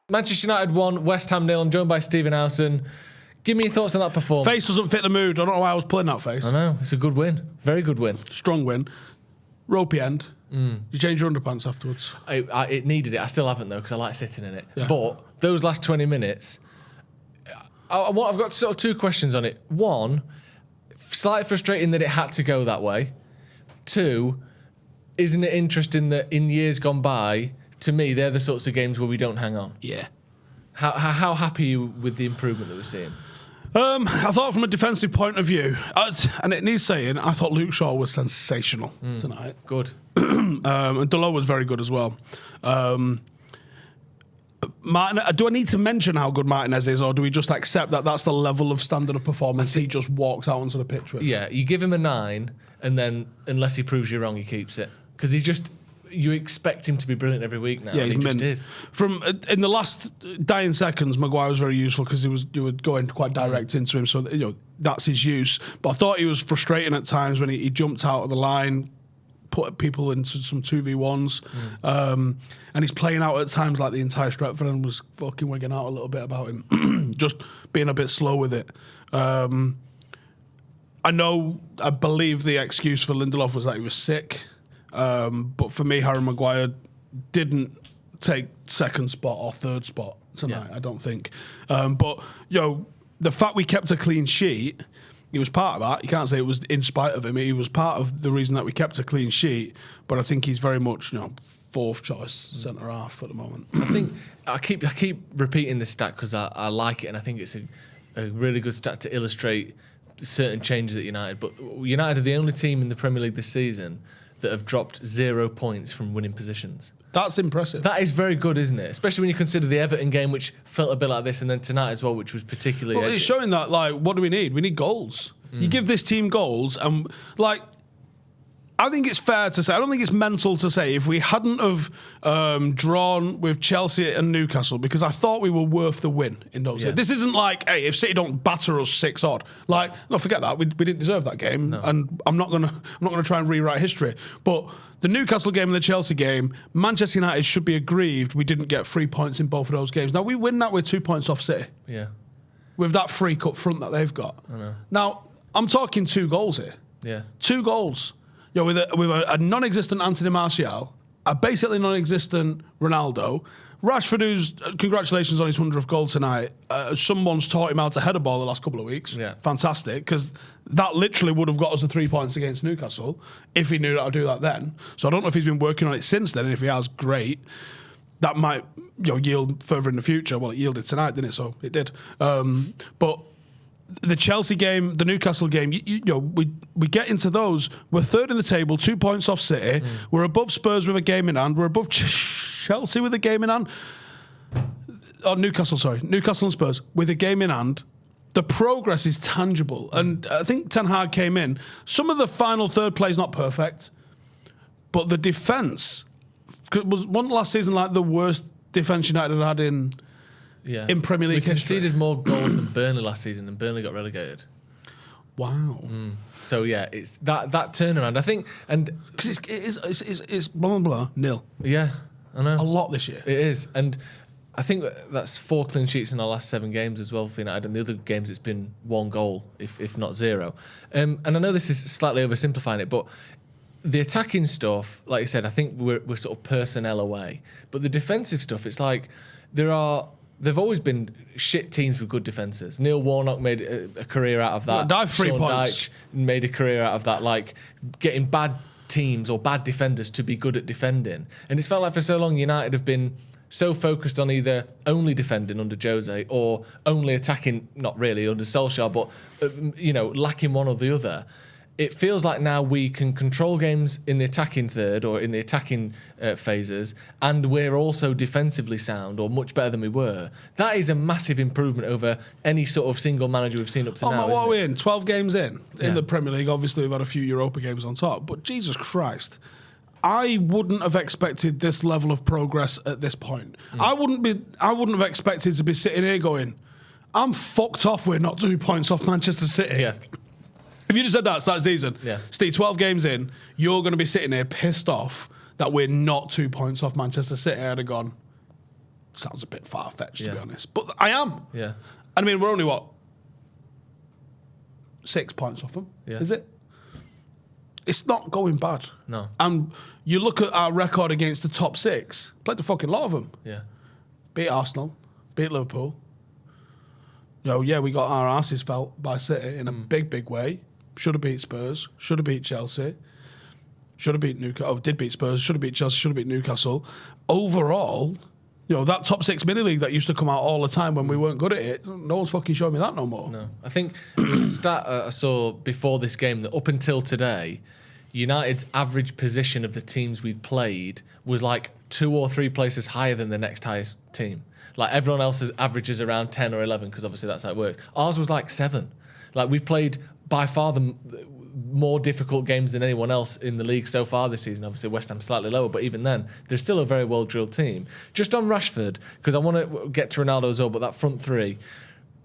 Manchester United 1, West Ham 0. I'm joined by Stephen Howson. Give me your thoughts on that performance. Face doesn't fit the mood. I don't know why I was pulling that face. I know. It's a good win. Very good win. Strong win. Ropey end. You change your underpants afterwards. It needed it. I still haven't, though, because I like sitting in it. Yeah. But those last 20 minutes, I've got sort of two questions on it. One, slightly frustrating that it had to go that way. Two, isn't it interesting that in years gone by, to me, they're the sorts of games where we don't hang on? Yeah. How happy are you with the improvement that we're seeing? I thought from a defensive point of view, and it needs saying, I thought Luke Shaw was sensational tonight. Good. And Delo was very good as well. Martin, do I need to mention how good Martinez is, or do we just accept that that's the level of standard of performance he just walks out onto the pitch with? Yeah, you give him a 9, and then unless he proves you wrong, he keeps it. Because you expect him to be brilliant every week now. Yeah, and he just is. In the last dying seconds, Maguire was very useful because you were going quite direct into him, so that's his use. But I thought he was frustrating at times when he jumped out of the line, put people into some 2v1s, and he's playing out at times like the entire Stretford end was fucking wigging out a little bit about him, just being a bit slow with it. I believe the excuse for Lindelof was that he was sick. But for me, Harry Maguire didn't take second spot or third spot tonight, I don't think. But the fact we kept a clean sheet, he was part of that. You can't say it was in spite of him. He was part of the reason that we kept a clean sheet. But I think he's very much, fourth choice centre half at the moment. I think I keep repeating this stat because I like it, and I think it's a really good stat to illustrate certain changes at United. But United are the only team in the Premier League this season that have dropped 0 points from winning positions. That's impressive. That is very good, isn't it? Especially when you consider the Everton game, which felt a bit like this, and then tonight as well, which was particularly... Well, it's showing that, what do we need? We need goals. You give this team goals, and, I think it's fair to say, I don't think it's mental to say, if we hadn't have drawn with Chelsea and Newcastle, because I thought we were worth the win in those. Yeah. This isn't like, hey, if City don't batter us 6-odd, no, forget that. We didn't deserve that game, and I'm not gonna try and rewrite history. But the Newcastle game and the Chelsea game, Manchester United should be aggrieved we didn't get 3 points in both of those games. Now we win that with 2 points off City. Yeah. With that freak up front that they've got. I know. Now I'm talking 2 goals here. Yeah. 2 goals. With a non-existent Anthony Martial, a basically non-existent Ronaldo, Rashford, who's congratulations on his 100th goal tonight. Someone's taught him how to head a ball the last couple of weeks. Yeah. Fantastic, because that literally would have got us the 3 points against Newcastle if he knew how to do that then. So I don't know if he's been working on it since then, and if he has, great. That might yield further in the future. Well, it yielded tonight, didn't it? So it did. But the Chelsea game, the Newcastle game, we get into those. We're third in the table, 2 points off City. We're above Spurs with a game in hand. We're above Chelsea with a game in hand. Newcastle and Spurs with a game in hand. The progress is tangible. And I think Ten Hag came in. Some of the final third play is not perfect, but the defence wasn't last season like the worst defence United had in Premier League history. We conceded more goals than Burnley last season, and Burnley got relegated. Wow. So it's that turnaround, I think, and because it's blah blah blah nil. Yeah, I know. A lot this year. It is, and I think that's 4 clean sheets in our last 7 games as well for United, and the other games it's been 1 goal, if not 0. And I know this is slightly oversimplifying it, but the attacking stuff, like you said, I think we're sort of personnel away, but the defensive stuff, it's like They've always been shit teams with good defences. Neil Warnock made a career out of that. Sean Dyche made a career out of that, getting bad teams or bad defenders to be good at defending. And it's felt like for so long United have been so focused on either only defending under Jose or only attacking, not really under Solskjaer, but lacking one or the other. It feels like now we can control games in the attacking third or in the attacking phases, and we're also defensively sound or much better than we were. That is a massive improvement over any sort of single manager we've seen up to now. What are we in? 12 games in the Premier League. Obviously, we've had a few Europa games on top, but Jesus Christ, I wouldn't have expected this level of progress at this point. I wouldn't have expected to be sitting here going, I'm fucked off. We're not 2 points off Manchester City. Yeah. If you'd have said that at the start of the season, Steve, 12 games in, you're going to be sitting here pissed off that we're not 2 points off Manchester City. I'd have gone, sounds a bit far-fetched, Yeah. to be honest. But I am. Yeah. I mean, we're only, 6 points off them, Yeah. is it? It's not going bad. No. And you look at our record against the top 6, played a fucking lot of them. Yeah. Beat Arsenal, beat Liverpool. Yeah, we got our asses felt by City in a big, big way. Should have beat Spurs, should have beat Chelsea, should have beat Newcastle. Oh, did beat Spurs, should have beat Chelsea, should have beat Newcastle. Overall, that top 6 mini league that used to come out all the time when we weren't good at it, no one's fucking showing me that no more. No. I think the stat I saw before this game that up until today, United's average position of the teams we'd played was like 2 or 3 places higher than the next highest team. Like everyone else's average is around 10 or 11 because obviously that's how it works. Ours was like 7. Like we've played by far the more difficult games than anyone else in the league so far this season. Obviously West Ham slightly lower, but even then they're still a very well drilled team. Just on Rashford, because I want to get to Ronaldo as well, but that front 3,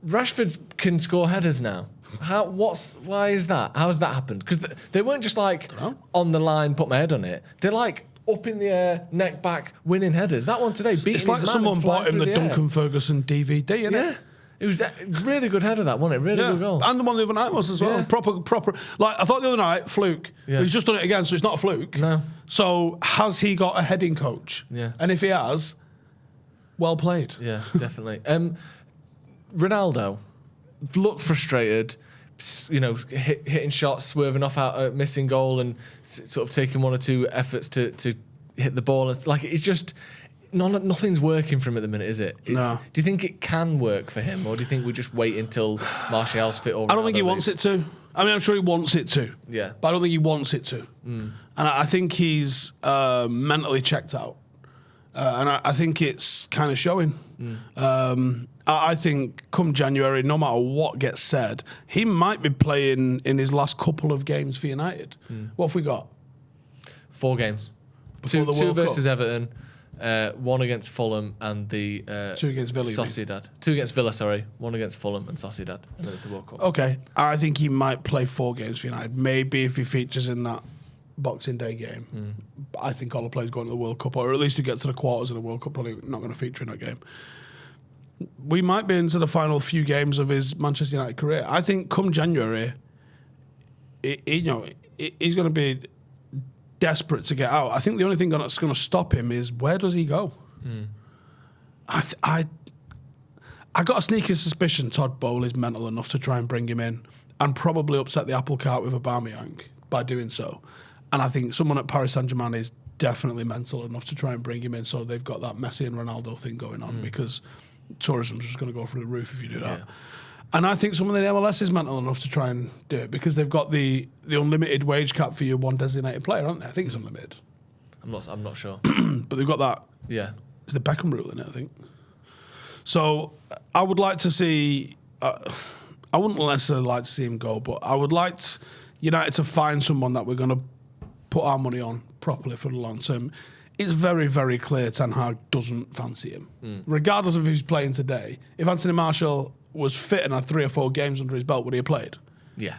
Rashford can score headers now. Why is that? How has that happened? Because they weren't just like on the line, put my head on it. They're like up in the air, neck back, winning headers. That one today, beating his man. It's like someone bought him the air. Duncan Ferguson DVD, isn't it? It was a really good header, that, wasn't it? Really good goal. And the one the other night was as well. Yeah. Proper. Like, I thought the other night, fluke. Yeah. He's just done it again, so it's not a fluke. No. So, has he got a heading coach? Yeah. And if he has, well played. Yeah, definitely. Ronaldo looked frustrated, hitting shots, swerving off out, missing goal, and sort of taking 1 or 2 efforts to hit the ball. Like, it's just... nothing's working for him at the minute, is it? No. Do you think it can work for him, or do you think we just wait until Martial's fit? Or I don't think he wants it to. I mean, I'm sure he wants it to. Yeah. But I don't think he wants it to. And I think he's mentally checked out. And I think it's kind of showing. I think come January, no matter what gets said, he might be playing in his last couple of games for United. What have we got? 4 games. Before the Two World versus Cup? Everton. 1 against Fulham and the 2 against Villa. Sociedad. 2 against Villa, sorry. 1 against Fulham and Sociedad. And then it's the World Cup. Okay, I think he might play 4 games for United. Maybe if he features in that Boxing Day game. But I think all the players going to the World Cup, or at least who gets to the quarters of the World Cup, probably not going to feature in that game. We might be into the final few games of his Manchester United career. I think come January, he's going to be desperate to get out. I think the only thing that's going to stop him is where does he go? I got a sneaky suspicion Todd Boehly is mental enough to try and bring him in and probably upset the apple cart with Aubameyang by doing so. And I think someone at Paris Saint-Germain is definitely mental enough to try and bring him in, so they've got that Messi and Ronaldo thing going on because tourism's just going to go through the roof if you do that. Yeah. And I think someone in the MLS is mental enough to try and do it because they've got the unlimited wage cap for your one designated player, haven't they? I think it's unlimited. I'm not sure. But they've got that. Yeah. It's the Beckham rule in it, I think. So I would like to see... I wouldn't necessarily like to see him go, but I would like United to find someone that we're going to put our money on properly for the long term. It's very, very clear Ten Hag doesn't fancy him. Regardless of if he's playing today, if Anthony Martial was fit and had 3 or 4 games under his belt, would he have played? Yeah.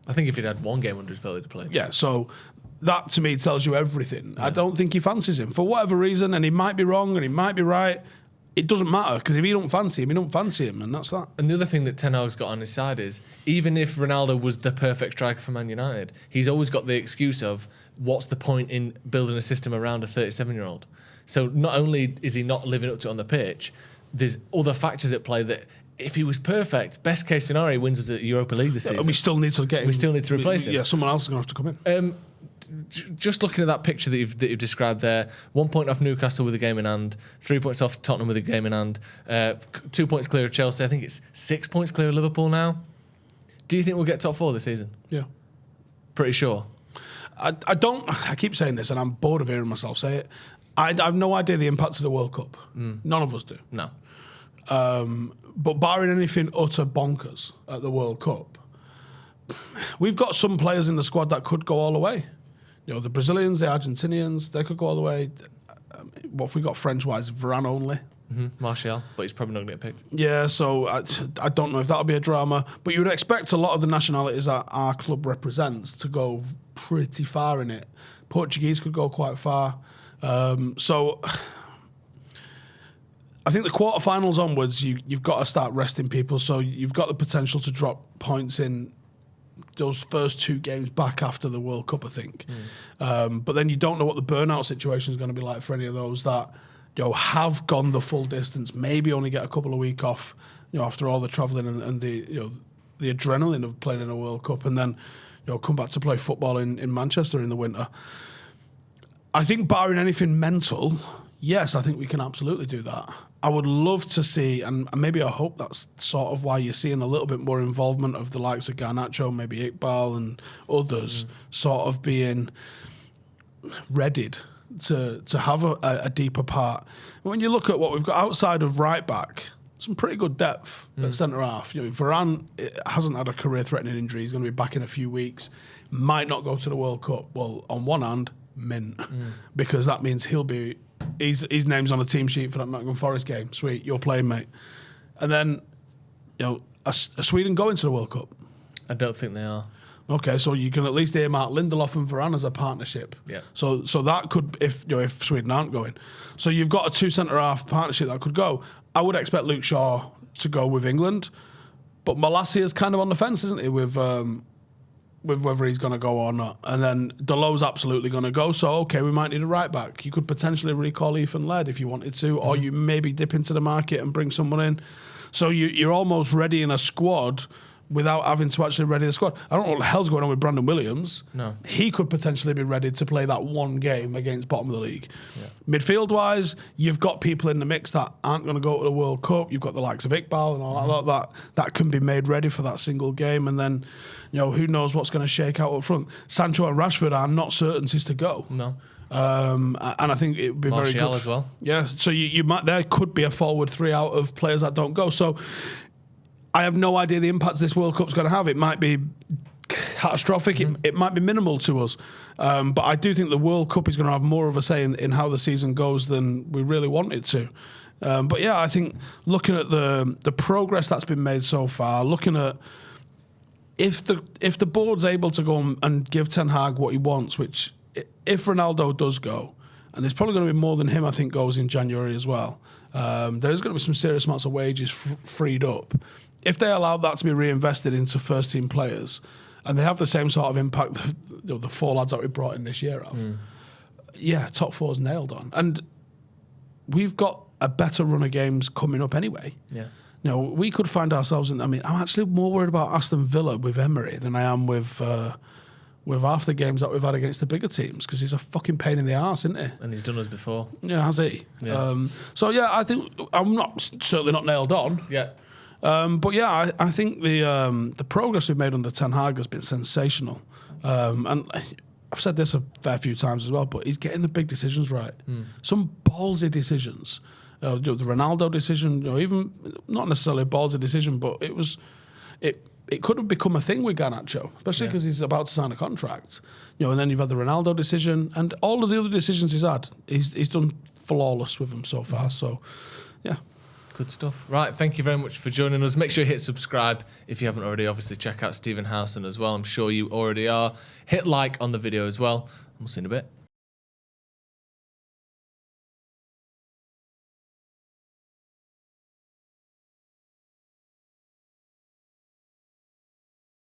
I think if he'd had 1 game under his belt, he'd have played. Yeah, so that to me tells you everything. Yeah. I don't think he fancies him for whatever reason, and he might be wrong and he might be right. It doesn't matter because if he don't fancy him, he don't fancy him, and that's that. And the other thing that Ten Hag's got on his side is, even if Ronaldo was the perfect striker for Man United, he's always got the excuse of, what's the point in building a system around a 37-year-old? So not only is he not living up to it on the pitch, there's other factors at play that, if he was perfect, best case scenario, he wins us a Europa League this season. We still need to get him. We still need to replace him. Yeah, someone else is going to have to come in. Just looking at that picture that you've described there, 1 point off Newcastle with a game in hand, 3 points off Tottenham with a game in hand, 2 points clear of Chelsea. I think it's 6 points clear of Liverpool now. Do you think we'll get top 4 this season? Yeah. Pretty sure. I keep saying this and I'm bored of hearing myself say it. I have no idea the impact of the World Cup. None of us do. No. But barring anything utter bonkers at the World Cup, we've got some players in the squad that could go all the way. You know, the Brazilians, the Argentinians, they could go all the way. What have we got French-wise? Varane only. Martial, but he's probably not going to get picked. Yeah, so I don't know if that'll be a drama. But you would expect a lot of the nationalities that our club represents to go pretty far in it. Portuguese could go quite far. So I think the quarterfinals onwards, you've got to start resting people. So you've got the potential to drop points in those first 2 games back after the World Cup, I think. But then you don't know what the burnout situation is going to be like for any of those that have gone the full distance, maybe only get a couple of weeks off, after all the travelling and the the adrenaline of playing in a World Cup, and then come back to play football in Manchester in the winter. I think barring anything mental, yes, I think we can absolutely do that. I would love to see, and maybe I hope that's sort of why you're seeing a little bit more involvement of the likes of Garnacho, maybe Iqbal and others sort of being readied to have a deeper part. When you look at what we've got outside of right back, some pretty good depth at centre half. Varane hasn't had a career-threatening injury. He's going to be back in a few weeks. Might not go to the World Cup. Well, on one hand, mint, because that means his name's on a team sheet for that Nottingham Forest game. Sweet, you're playing, mate. And then, are Sweden going to the World Cup? I don't think they are. Okay, so you can at least earmark Lindelof and Varane as a partnership. Yeah. So that could, if Sweden aren't going, so you've got a 2 centre half partnership that could go. I would expect Luke Shaw to go with England, but Malacia is kind of on the fence, isn't he, with whether he's going to go or not. And then Dalot's absolutely going to go. So okay, we might need a right back. You could potentially recall Ethan Laird if you wanted to, or you maybe dip into the market and bring someone in. So you're almost ready in a squad without having to actually ready the squad. I don't know what the hell's going on with Brandon Williams. No. He could potentially be ready to play that one game against bottom of the league. Yeah. Midfield-wise, you've got people in the mix that aren't going to go to the World Cup. You've got the likes of Iqbal and all that can be made ready for that single game. And then, who knows what's going to shake out up front. Sancho and Rashford are not certainties to go. No. And I think it would be very good as well. Yeah, so you might, there could be a forward 3 out of players that don't go. So I have no idea the impact this World Cup's going to have. It might be catastrophic. It might be minimal to us. But I do think the World Cup is going to have more of a say in how the season goes than we really want it to. But yeah, I think looking at the progress that's been made so far, looking at if the board's able to go and give Ten Hag what he wants, which if Ronaldo does go, and there's probably going to be more than him, I think, goes in January as well. There's going to be some serious amounts of wages freed up. If they allow that to be reinvested into first-team players, and they have the same sort of impact the 4 lads that we brought in this year have, yeah, top 4's nailed on. And we've got a better run of games coming up anyway. Yeah. We could find ourselves in... I'm actually more worried about Aston Villa with Emery than I am with half the games that we've had against the bigger teams, because he's a fucking pain in the arse, isn't he? And he's done us before. Yeah, has he? Yeah. So yeah, I think I'm certainly not nailed on. Yeah. But yeah, I think the progress we've made under Ten Hag has been sensational. And I've said this a fair few times as well, but he's getting the big decisions right. Some ballsy decisions. The Ronaldo decision, even not necessarily a ballsy decision, but it could have become a thing with Garnacho, especially because he's about to sign a contract. And then you've had the Ronaldo decision, and all of the other decisions he's had, he's done flawless with them so far. So, yeah. Good stuff. Right, thank you very much for joining us. Make sure you hit subscribe if you haven't already. Obviously, check out Stephen Howson as well. I'm sure you already are. Hit like on the video as well. We'll see you in a bit.